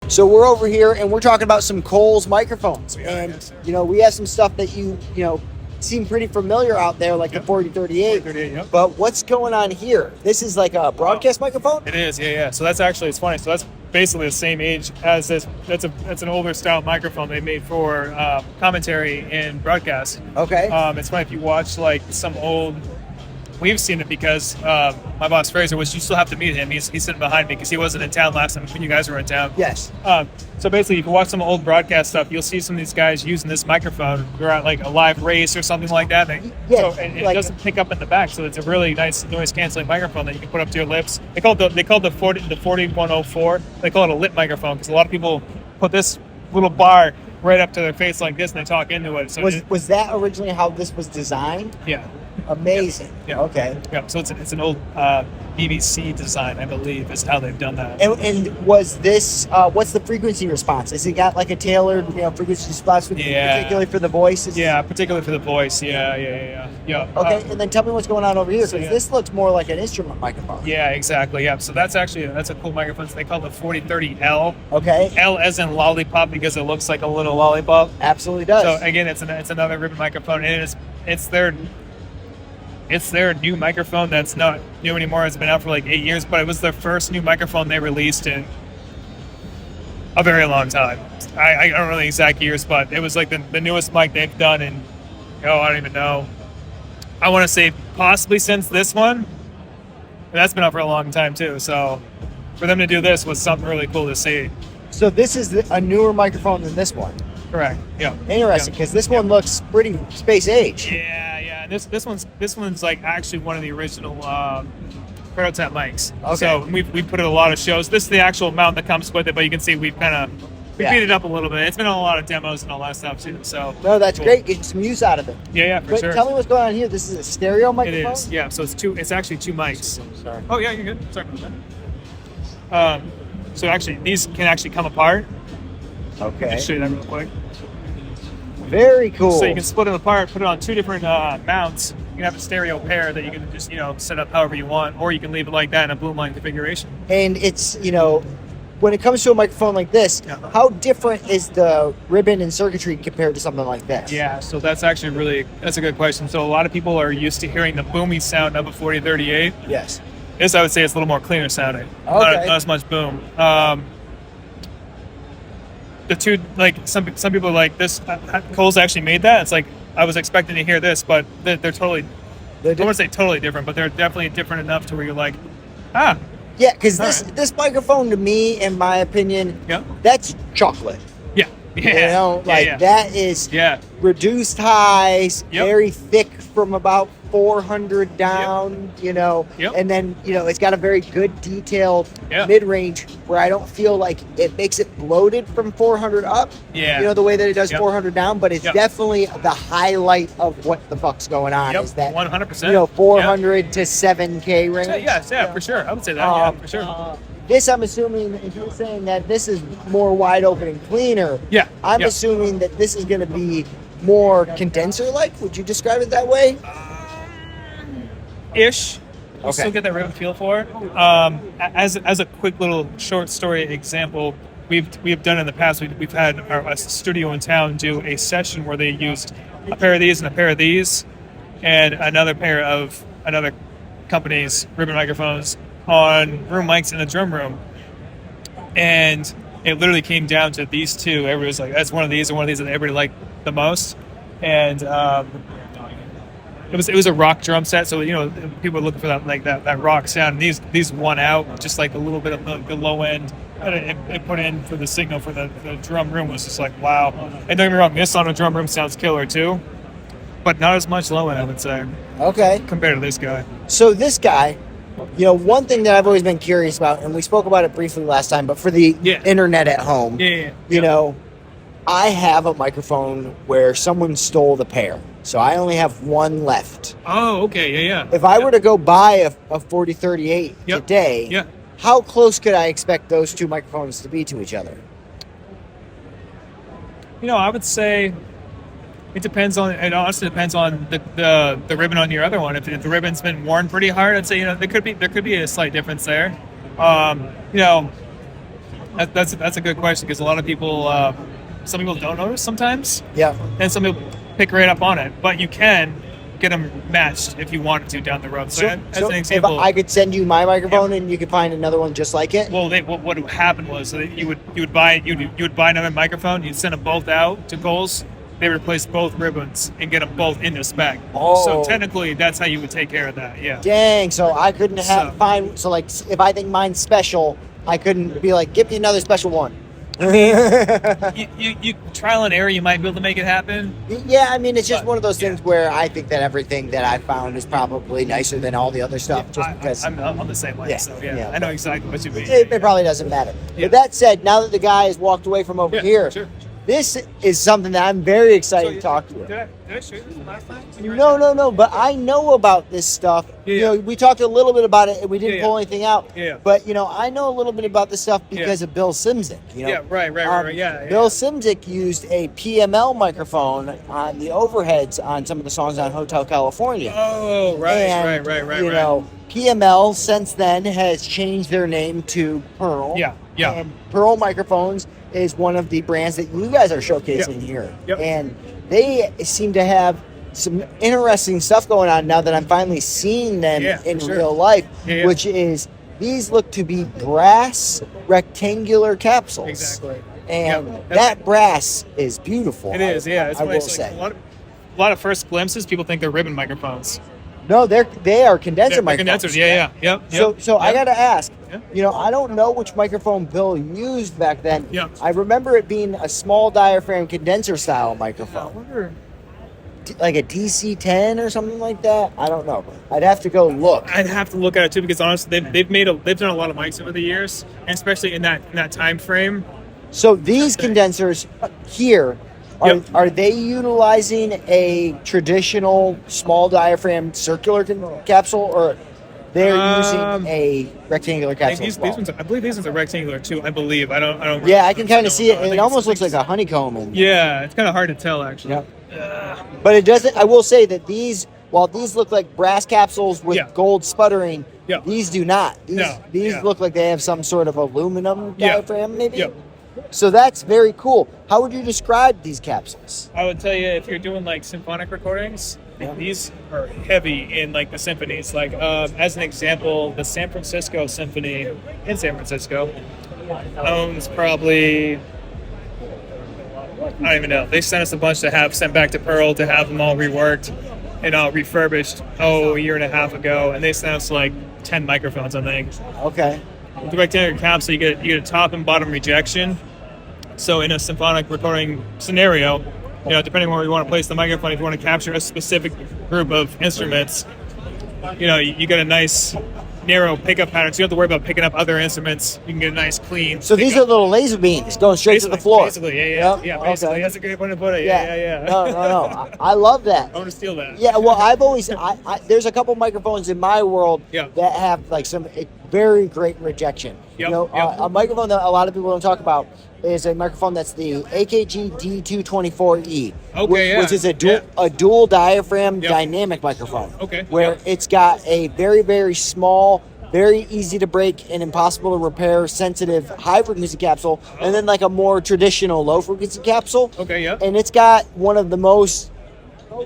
So we're over here and we're talking about some Coles microphones, and yes, we have some stuff that you seem pretty familiar out there, like the 4038. 4038, yep. But what's going on here? This is like a broadcast microphone. It is, yeah. So that's actually, it's funny. So that's basically the same age as this. That's an older style microphone they made for commentary and broadcast. Okay. It's funny if you watch like some old. We've seen it because my boss Fraser you still have to meet him. He's sitting behind me because he wasn't in town last time when you guys were in town. Yes. So basically, if you watch some old broadcast stuff, you'll see some of these guys using this microphone. They're at like a live race or something like that. Yeah, So it like- doesn't pick up in the back, so it's a really nice noise canceling microphone that you can put up to your lips. They call the 4104. They call it a lip microphone because a lot of people put this little bar right up to their face like this and they talk into it. So Was that originally how this was designed? yeah. Amazing. Yeah. Okay. Yeah, so it's an old BBC design, I believe, is how they've done that. And was this what's the frequency response? Has it got like a tailored frequency response, particularly for the voices? Yeah, particularly for the voice. Yeah. Okay, and then tell me what's going on over here, because yeah. this looks more like an instrument microphone. Yeah, exactly. Yeah, so that's a cool microphone. So they call it the 4030L. Okay. L as in lollipop because it looks like a little lollipop. Absolutely does. So again, it's another ribbon microphone, and it's their new microphone that's not new anymore. It's been out for like 8 years, but it was their first new microphone they released in a very long time. I don't know the exact years, but it was like the newest mic they've done in, I don't even know. I want to say possibly since this one. And that's been out for a long time too. So for them to do this was something really cool to see. So this is a newer microphone than this one. Correct. Yeah. Interesting, because this one looks pretty space age. Yeah. This one's like actually one of the original prototype mics. Okay. So we put it in a lot of shows. This is the actual mount that comes with it, but you can see we beat it up a little bit. It's been on a lot of demos and all that stuff too. So No, that's cool. great. Getting some use out of it. Yeah, for But sure. tell me what's going on here. This is a stereo It microphone? is. Yeah. So it's actually two mics. Sorry. Oh yeah, you're good. Sorry about that. So actually, these can actually come apart. Okay. I'll show you that real quick. Very cool. So you can split it apart, put it on two different mounts. You can have a stereo pair that you can just set up however you want, or you can leave it like that in a boom line configuration. And it's, when it comes to a microphone like this, how different is the ribbon and circuitry compared to something like this? Yeah, so that's actually that's a good question. So a lot of people are used to hearing the boomy sound of a 4038. Yes. This, I would say, is a little more cleaner sounding. Okay. Not as much boom. The two, like some people are like this. Coles actually made that. It's like I was expecting to hear this, but they're totally. I don't want to say totally different, but they're definitely different enough to where you're like, Yeah, because right. this microphone, to me, in my opinion, Yeah. that's chocolate. yeah. That is reduced highs, Yep. very thick from about 400 down, Yep. and then, it's got a very good detailed Yeah. mid-range where I don't feel like it makes it bloated from 400 up, Yeah. the way that it does Yep. 400 down, but it's Yep. definitely the highlight of what the fuck's going on Yep. is that, 100%. 400 to 7K range. Yeah, for sure. I would say that. For sure. This, I'm assuming, if you're saying that this is more wide open and cleaner, Yeah. I'm yeah. assuming that this is going to be more condenser-like. Would you describe it that way? Ish. We'll Okay. still get that ribbon feel for it. As a quick little short story example, we've done in the past. We've had a studio in town do a session where they used a pair of these and a pair of these, and another pair of another company's ribbon microphones on room mics in the drum room, and it literally came down to these two. Everybody was like, "That's one of these," or one of these that everybody liked the most, and it was a rock drum set, so people were looking for that rock sound. And these won out, just like a little bit of the low end. And it put in for the signal for the drum room was just like wow. And don't get me wrong, this on a drum room sounds killer too, but not as much low end, I would say, Okay. compared to this guy. So this guy, one thing that I've always been curious about, and we spoke about it briefly last time, but for the internet at home, I have a microphone where someone stole the pair. So I only have one left. Oh, okay, yeah. If I were to go buy a 4038 today, how close could I expect those two microphones to be to each other? I would say it honestly depends on the ribbon on your other one. If the ribbon's been worn pretty hard, I'd say there could be a slight difference there. That's a good question because a lot of people, some people don't notice sometimes. Yeah. And some people pick right up on it, but you can get them matched if you wanted to down the road. So as an example, if I could send you my microphone and you could find another one just like it. Well, what happened was that you would buy another microphone. You'd send them both out to Coles. They would replace both ribbons and get them both into spec. Oh. So technically, that's how you would take care of that. Yeah. Dang. So I couldn't find. So like, if I think mine's special, I couldn't be like, give me another special one. you trial and error, you might be able to make it happen. Yeah, I mean, it's just one of those things where I think that everything that I found is probably nicer than all the other stuff, just because I'm the same way. So I know exactly what you mean. It probably doesn't matter. Yeah. But that said, now that the guy has walked away from over here, sure. This is something that I'm very excited to talk to you. Did I show you this last time? No. But I know about this stuff. Yeah. You know, we talked a little bit about it, and we didn't pull anything out. Yeah. But I know a little bit about this stuff because of Bill Simzik. Yeah. Right. Yeah. Bill Simzik used a PML microphone on the overheads on some of the songs on Hotel California. Oh, right. And, PML since then has changed their name to Pearl. Yeah. And Pearl Microphones is one of the brands that you guys are showcasing here. Yep. And they seem to have some interesting stuff going on now that I'm finally seeing them in real life, which is these look to be brass rectangular capsules. Exactly. And that brass is beautiful. It is, yeah. I will say. A lot of first glimpses, people think they're ribbon microphones. No, they are condenser microphones. Condensers, yeah. So I got to ask, I don't know which microphone Bill used back then. Yeah. I remember it being a small diaphragm condenser style microphone. I wonder. Like a DC-10 or something like that. I don't know. I'd have to go look. I'd have to look at it too because honestly, they've done a lot of mics over the years, and especially in that time frame. So these condensers here. Are they utilizing a traditional small diaphragm circular capsule, or they're using a rectangular capsule? I believe these ones are rectangular too. I believe. I don't. Yeah, I can kind of see it. It almost looks like a honeycomb. Yeah, it's kind of hard to tell actually. Yeah. But it doesn't. I will say that while these look like brass capsules with gold sputtering, these do not. These look like they have some sort of aluminum diaphragm, maybe. Yep. So that's very cool. How would you describe these capsules? I would tell you if you're doing like symphonic recordings, these are heavy in like the symphonies. Like as an example, the San Francisco Symphony in San Francisco owns probably, I don't even know. They sent us a bunch to have sent back to Pearl to have them all reworked and refurbished a year and a half ago, and they sent us like 10 microphones, I think. Okay. With the rectangular capsule, you get a top and bottom rejection. So in a symphonic recording scenario, depending on where you want to place the microphone, if you want to capture a specific group of instruments, you get a nice narrow pickup pattern, so you don't have to worry about picking up other instruments. You can get a nice clean. So these are little laser beams going straight to the floor. Basically, basically. Okay. That's a great way to put it. Yeah. No. I love that. I want to steal that. Yeah, well, I've always, there's a couple microphones in my world that have like some very great rejection. A microphone that a lot of people don't talk about is a microphone that's the AKG D224E, which is a dual diaphragm dynamic microphone. Where it's got a very, very small, very easy to break and impossible to repair sensitive high frequency capsule, and then like a more traditional low frequency capsule. And it's got one of the most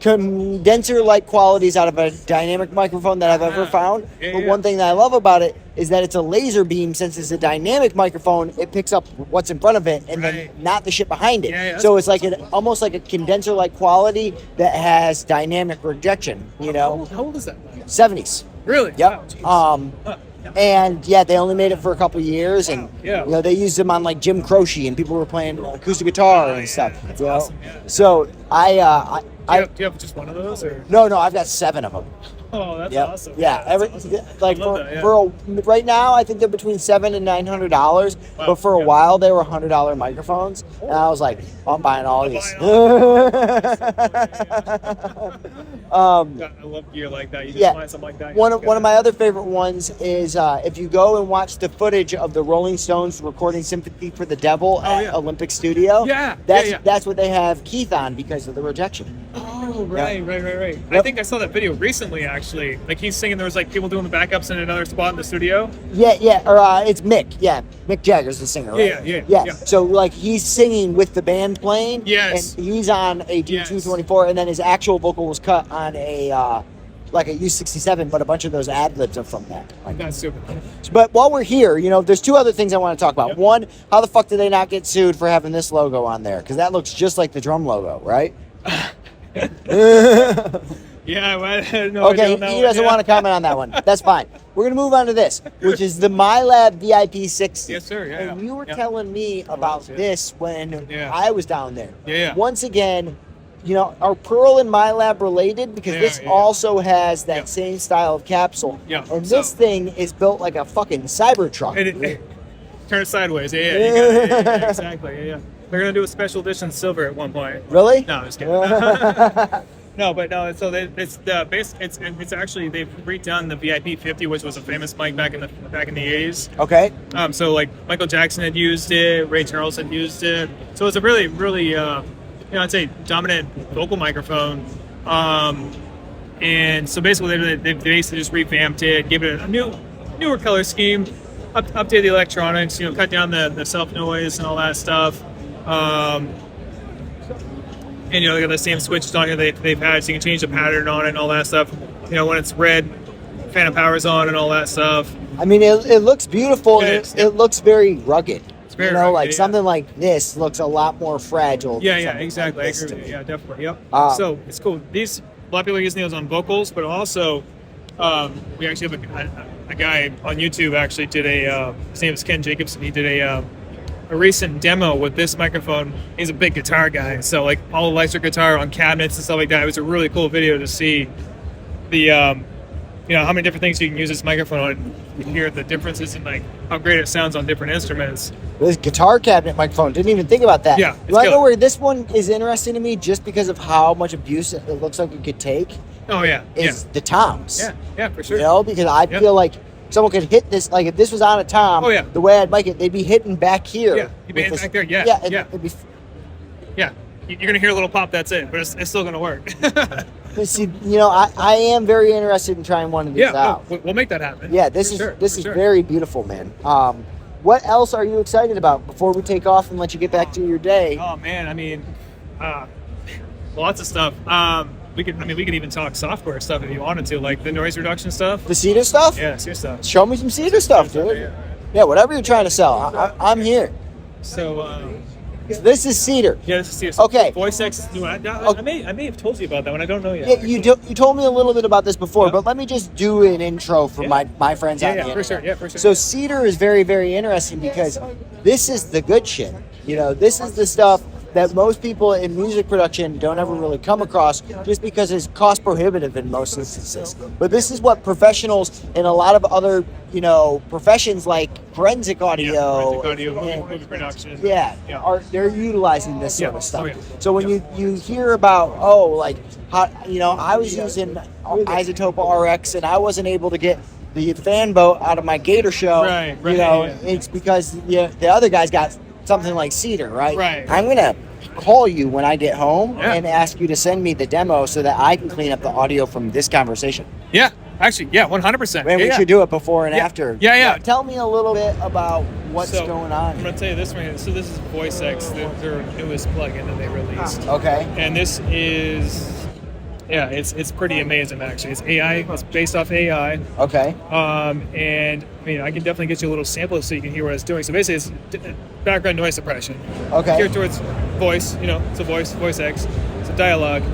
condenser-like qualities out of a dynamic microphone that I've ever found. But one thing that I love about it is that it's a laser beam. Since it's a dynamic microphone, it picks up what's in front of it and then not the shit behind it. So it's like almost like a condenser-like quality that has dynamic rejection. How old is that? 70s. Really? Yep. And they only made it for a couple of years, and they used them on like Jim Croce, and people were playing acoustic guitar and stuff. That's awesome. So do you have just one of those, or? No, I've got 7 of them. Oh, that's awesome. Yeah, awesome. Right now, I think they're between $700 and $900. But for a while, they were $100 microphones, and I was like, I'm buying all these. I love gear like that. You just find something like that. One of my other favorite ones is if you go and watch the footage of the Rolling Stones recording "Sympathy for the Devil" at Olympic Studio. That's what they have Keith on because of the rejection. Oh, Oh, right. Yep. I think I saw that video recently, actually. Like he's singing, there was like people doing the backups in another spot in the studio. Yeah. Or it's Mick. Yeah, Mick Jagger's the singer, right? Yeah. So like he's singing with the band playing. Yes. And he's on a D224, and then his actual vocal was cut on a like a U67, but a bunch of those ad libs are from that. Like, That's super cool. but while we're here, there's two other things I want to talk about. Yep. One, how the fuck did they not get sued for having this logo on there? Because that looks just like the drum logo, right? Yeah, well, I had no idea Okay, on that he doesn't want to comment on that one. That's fine. We're going to move on to this, which is the Milab VIP 60. Yes, sir. Yeah. And you were telling me about this when Yeah. I was down there. Yeah. Once again, are Pearl and Milab related? Because this also has that same style of capsule. Yeah, And so- this thing is built like a fucking Cybertruck. Turn it sideways. Yeah, exactly. Yeah. They're gonna do a special edition silver at one point. Really? No, I'm just kidding. No, but no. So it's the base. It's actually they've redone the VIP 50, which was a famous mic back in the 80s. Okay. So like Michael Jackson had used it, Ray Charles had used it. So it's a really, really, I'd say dominant vocal microphone. And so basically they basically just revamped it, gave it a newer color scheme, updated the electronics, cut down the self noise and all that stuff. And they got the same switches on here they've had, so you can change the pattern on it and all that stuff. When it's red, phantom power's on and all that stuff. I mean, it looks beautiful. It looks very rugged. It's very rugged, something like this looks a lot more fragile. Yeah, exactly. I agree with you. Yeah, definitely. Yep. So it's cool. A lot of people are using those on vocals, but also we actually have a guy on YouTube actually did his name is Ken Jacobson. He did a recent demo with this microphone. He's a big guitar guy, so like all electric guitar on cabinets and stuff like that. It was a really cool video to see the how many different things you can use this microphone on. You can hear the differences in like how great it sounds on different instruments. This guitar cabinet microphone, didn't even think about that. Yeah, you want to know where this one is interesting to me, just because of how much abuse it looks like it could take? Oh yeah, is the toms. Yeah, for sure. Because I feel like someone could hit this, like if this was on a tom, the way I'd like it, they'd be hitting back here. Yeah, you'd be hitting back there. Yeah. It'd be, you're gonna hear a little pop. That's it, but it's still gonna work. See, I am very interested in trying one of these out. No, we'll make that happen. Yeah, this is very beautiful, man. What else are you excited about before we take off and let you get back to your day? Oh man, I mean, lots of stuff. We could even talk software stuff if you wanted to, like the noise reduction stuff. The Cedar stuff? Yeah, Cedar stuff. Show me some Cedar stuff, dude. Yeah, whatever you're trying to sell, I'm here. So this is Cedar. Yeah, this is Cedar. Okay. Voice X is new. I may have told you about that one. I don't know yet. Yeah, you told me a little bit about this before, but let me just do an intro for my friends out there. For sure. Yeah, for sure. So Cedar is very, very interesting because this is the good shit. This is the stuff that most people in music production don't ever really come across, just because it's cost prohibitive in most instances. But this is what professionals in a lot of other, professions like forensic audio, movie production. they're utilizing this sort of stuff. Oh, yeah. So when you hear about I was using Isotope RX and I wasn't able to get the fan boat out of my Gator show, it's because the other guys got something like Cedar, right? Right. I'm gonna call you when I get home and ask you to send me the demo so that I can clean up the audio from this conversation. Yeah, actually, 100%. And we should do it before and after. Yeah. Tell me a little bit about what's going on. I'm gonna tell you this one. So this is Voice X, their newest plugin that they released. Okay. And this is. Yeah, it's pretty amazing actually. It's AI. It's based off AI. Okay. And I can definitely get you a little sample so you can hear what it's doing. So basically, it's background noise suppression. Okay. Geared towards voice. It's a voice X. It's a dialogue.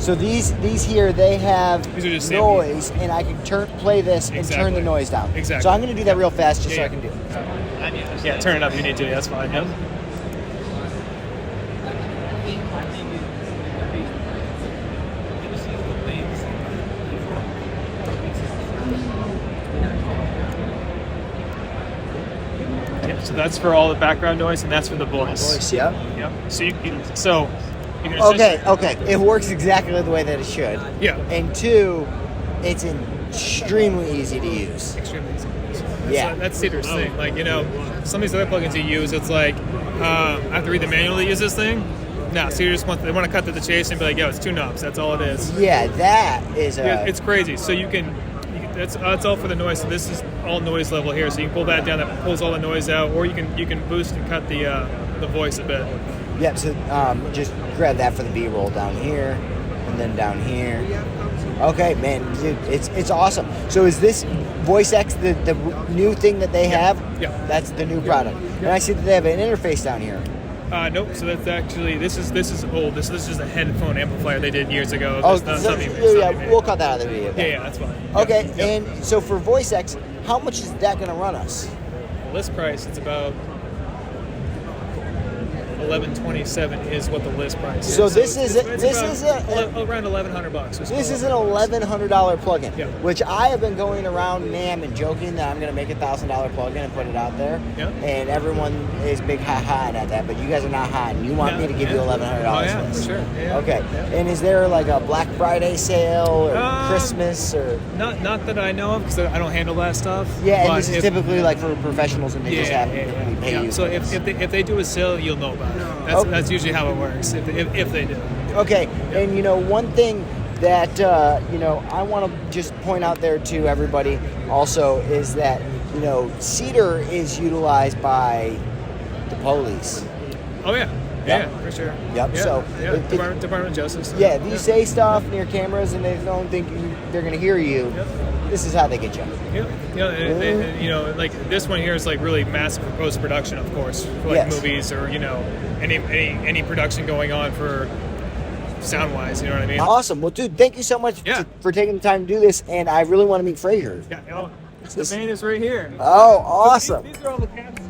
So these here, they have these are just noise, and I can play this and turn the noise down. Exactly. So I'm going to do that real fast just so I can do it. Yeah, turn it up if you need to. That's fine. Yep. So that's for all the background noise, and that's for the voice. Yeah. So you can Okay. It works exactly the way that it should. Yeah. And two, it's extremely easy to use. Extremely easy to use. That's Cedar's thing. Like, some of these other plugins you use, it's like I have to read the manual to use this thing. No, so you just they want to cut to the chase and be like, yo, it's 2 knobs. That's all it is. Yeah, that is it's crazy. So you can that's all for the noise. So this is all noise level here. So you can pull that down. That pulls all the noise out, or you can boost and cut the voice a bit. Yep. So just grab that for the B-roll down here, and then down here. Okay, man, dude, it's awesome. So is this Voice X the new thing that they have? Yeah. That's the new product. And I see that they have an interface down here. Nope. So that's actually this is old. This is just a headphone amplifier they did years ago. Oh, yeah, we'll cut that out of the video. Yeah, that's fine. Okay, and so for Voice X, how much is that going to run us? List price, it's about $1127 is what the list price is. So this is around $1,100. This is an $1,100 plugin, yeah. Which I have been going around ma'am and joking that I'm going to make a $1,000 plugin and put it out there, and everyone is big ha at that. But you guys are not hot, and you want me to give you $1,100. Oh yeah, for sure. Yeah, okay, yeah. And is there like a Black Friday sale or Christmas or? Not that I know of, because I don't handle that stuff. Yeah, and this is typically like for professionals, and they just have to pay you. So if they do a sale, you'll know about it. That's usually how it works, if they do. Okay, and one thing that I want to just point out there to everybody also is that Cedar is utilized by the police. Oh yeah. Yep. Yeah, for sure. Yep. Yeah. So Department of Justice. Yeah, if you say stuff near cameras and they don't think they're going to hear you, this is how they get you. Yeah. Like this one here is like really massive for post production, of course, for like movies or any production going on for sound wise. You know what I mean? Awesome. Well, dude, thank you so much for taking the time to do this, and I really want to meet Frazier. Yeah. The man is right here. Oh, awesome. These are all the captions.